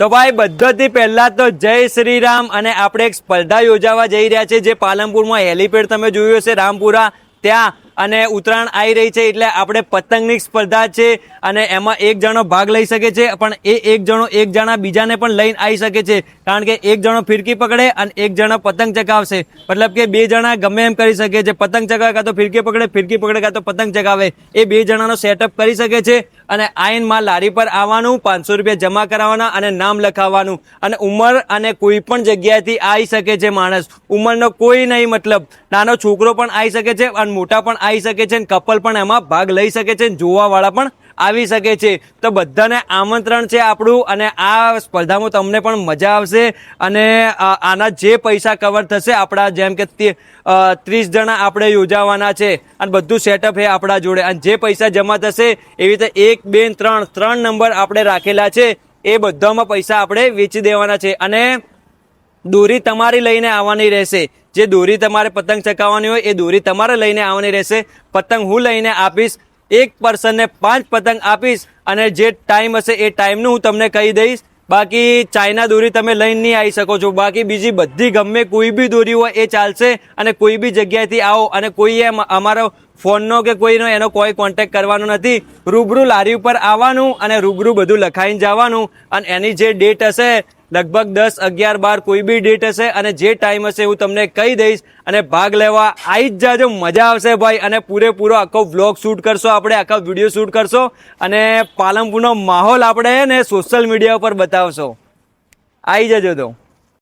તો ભાઈ બધાથી પહેલા તો જય શ્રી રામ। અને આપણે એક સ્પર્ધા યોજાવા જઈ રહ્યા છે જે પાલનપુરમાં હેલીપેડ તમે જોયું હશે રામપુરા ત્યાં, અને ઉત્તરાયણ આવી રહી છે એટલે આપણે પતંગની સ્પર્ધા છે અને એમાં એક જણો ભાગ લઈ શકે છે, પણ એ એક જણા બીજાને પણ લઈને આવી શકે છે, કારણ કે એક જણો ફિરકી પકડે અને એક જણો પતંગ ચગાવશે, મતલબ કે બે જણા ગમે એમ કરી શકે છે, પતંગ ચગાવે કાં તો ફિરકી પકડે કાં તો પતંગ ચગાવે, એ બે જણાનો સેટઅપ કરી શકે છે। અને આઈન માં લારી પર આવવાનું, 500 રૂપિયા જમા કરાવવાના અને નામ લખાવવાનું, અને ઉંમર અને કોઈ પણ જગ્યાએથી આવી શકે છે માણસ, ઉંમરનો કોઈ નહીં, મતલબ નાનો છોકરો પણ આવી શકે છે અને મોટા પણ આવી શકે છે, કપલ પણ એમાં ભાગ લઈ શકે છે, જોવા વાળા પણ આવી શકે છે। તો બધાને આમંત્રણ છે આપણું, અને આ સ્પર્ધામાં તમને પણ મજા આવશે। અને આના જે પૈસા કવર થશે આપણા, જેમ કે 30 જણા આપણે યોજાવાના છે અને બધું સેટઅપ છે આપણા જોડે, અને જે પૈસા જમા થશે એવી રીતે 1, 2, 3 નંબર આપણે રાખેલા છે, એ બધામાં પૈસા આપણે વેચી દેવાના છે। અને દોરી તમારી લઈને આવવાની રહેશે, જે દોરી તમારે પતંગ ચકાવવાની હોય એ દોરી તમારે લઈને આવવાની રહેશે, પતંગ હું લઈને આપીશ, એક પર્સનને 5 પતંગ આપીશ, અને જે ટાઈમ હશે એ ટાઈમનું હું તમને કહી દઈશ। બાકી ચાઇના દોરી તમે લઈને નહીં આવી શકો છો, બાકી બીજી બધી ગમે કોઈ બી દોરી હોય એ ચાલશે, અને કોઈ બી જગ્યાએથી આવો, અને કોઈએ અમારો ફોનનો કે કોઈનો એનો કોઈ કોન્ટેક્ટ કરવાનો નથી, રૂબરૂ લારી ઉપર આવવાનું અને રૂબરૂ બધું લખાઈને જવાનું, અને એની જે ડેટ હશે લગભગ 10, 11, 12 કોઈ બી ડેટ હશે, અને જે ટાઈમ હશે હું તમને કહી દઈશ, અને ભાગ લેવા આવી જ જાજો, મજા આવશે ભાઈ। અને પૂરેપૂરો આખો વ્લોગ શૂટ કરશો આપણે, આખો વિડીયો શૂટ કરશો, અને પાલનપુરનો માહોલ આપણે ને સોશિયલ મીડિયા ઉપર બતાવશો, આવી જજો તો।